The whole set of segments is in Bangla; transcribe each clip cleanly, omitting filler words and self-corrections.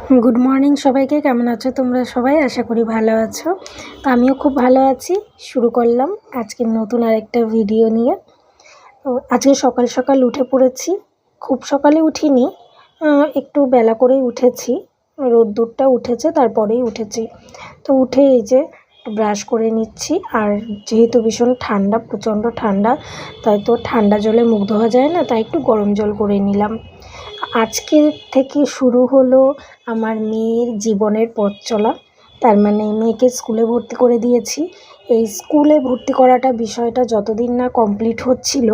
गुड मर्निंग सबाइके केमन आछो तोमरा सबाई आशा करी भालो आछो। तो आमिও खूब भालो आछि। शुरू करलाम आजके नतून आरेकटा भिडियो निये। तो आजके सकाल सकाल उठे पड़ेछि, खूब सकाले उठिनी, एकटू बेला करेई उठेछि, रोद्दुरटा उठेছে तारपरेई उठेछि। तो उठे এই যে ব্রাশ করে নিচ্ছি। আর যেহেতু ভীষণ ঠান্ডা, প্রচণ্ড ঠান্ডা, তাই তো ঠান্ডা জলে মুখ ধোয়া যায় না, তাই একটু গরম জল করে নিলাম। আজকে থেকে শুরু হলো আমার মেয়ের জীবনের পথ চলা। তার মানে মেয়েকে স্কুলে ভর্তি করে দিয়েছি। এই স্কুলে ভর্তি করাটা বিষয়টা যতদিন না কমপ্লিট হচ্ছিল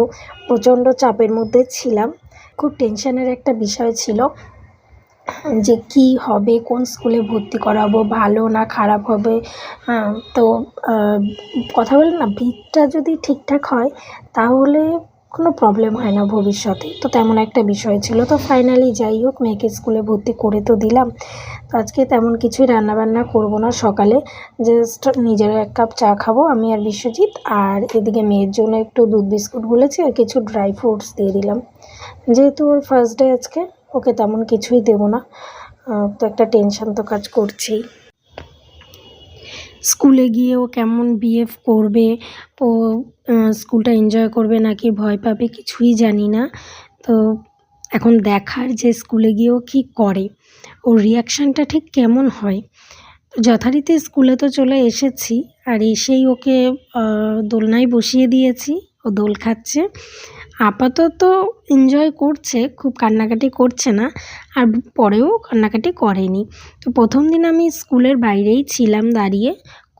প্রচণ্ড চাপের মধ্যে ছিলাম। খুব টেনশনের একটা বিষয় ছিল যে কি হবে, কোন স্কুলে ভর্তি করাবো, ভালো না খারাপ হবে। তো কথা বলে না, ভিতটা যদি ঠিকঠাক হয় তাহলে কোনো প্রবলেম হয় না ভবিষ্যতে। তো তেমন একটা বিষয় ছিল। তো ফাইনালি যাই হোক, মেয়েকে স্কুলে ভর্তি করে তো দিলাম। তো আজকে তেমন কিছুই রান্নাবান্না করব না, সকালে জাস্ট নিজেরও এক কাপ চা খাবো আমি আর বিশ্বজিৎ। আর এদিকে মেয়ের জন্য একটু দুধ বিস্কুট গুলেছি আর কিছু ড্রাই ফ্রুটস দিয়ে দিলাম, যেহেতু ওর ফার্স্ট ডে আজকে, ওকে তেমন কিছুই দেবো না। তো একটা টেনশন তো কাজ করছেই। স্কুলে গিয়ে ও কেমন বিহেভ করবে, ও স্কুলটা এনজয় করবে নাকি ভয় পাবে কিছুই জানি না। তো এখন দেখার যে স্কুলে গিয়েও কী করে, ওর রিয়াকশানটা ঠিক কেমন হয়। তো যথারীতি স্কুলে তো চলে এসেছি, আর এসেই ওকে দোলনায় বসিয়ে দিয়েছি, ও দোল খাচ্ছে। আপাতত এনজয় করছে, খুব কান্নাকাটি করছে না, আর পরেও কান্নাকাটি করেনি। তো প্রথম দিন আমি স্কুলের বাইরেই ছিলাম দাঁড়িয়ে,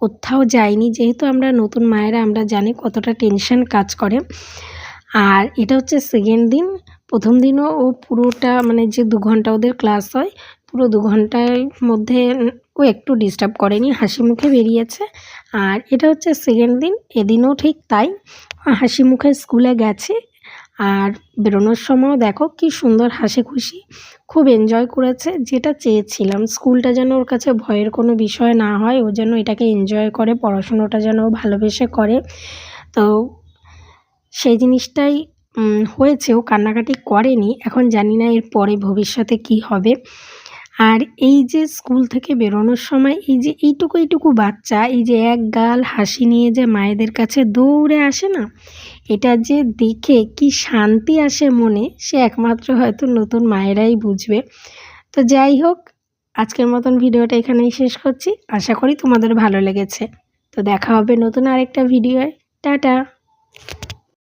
কোথাও যাইনি, যেহেতু আমরা নতুন মায়েরা আমরা জানি কতটা টেনশন কাজ করে। আর এটা হচ্ছে সেকেন্ড দিন। প্রথম দিনও ও পুরোটা মানে যে 2 ঘন্টা ওদের ক্লাস হয়, পুরো 2 ঘন্টার মধ্যে ও একটু ডিস্টার্ব করেনি, হাসি মুখে বেরিয়েছে। আর এটা হচ্ছে সেকেন্ড দিন, এদিনও ঠিক তাই, হাসি মুখে স্কুলে গেছে। আর বেরোনোর সময়ও দেখো কি সুন্দর হাসি খুশি, খুব এনজয় করেছে। যেটা চেয়েছিলাম, স্কুলটা যেন ওর কাছে ভয়ের কোনো বিষয় না হয়, ও যেন এটাকে এনজয় করে, পড়াশুনোটা যেন ও ভালোবেসে করে। তো সেই জিনিসটাই হয়েছে, ও কান্নাকাটি করেনি। এখন জানি না এর পরে ভবিষ্যতে কী হবে। আর এই যে স্কুল থেকে বেরোনোর সময় এই যে এইটুকু বাচ্চা এই যে এক গাল হাসি নিয়ে যে মায়েদের কাছে দৌড়ে আসে না, এটা যে দেখে কি শান্তি আসে মনে, সে একমাত্র হয়তো নতুন মায়েরাই বুঝবে। তো যাই হোক, আজকের মতন ভিডিওটা এখানেই শেষ করছি। আশা করি তোমাদের ভালো লেগেছে। তো দেখা হবে নতুন আরেকটা ভিডিওয়। টাটা।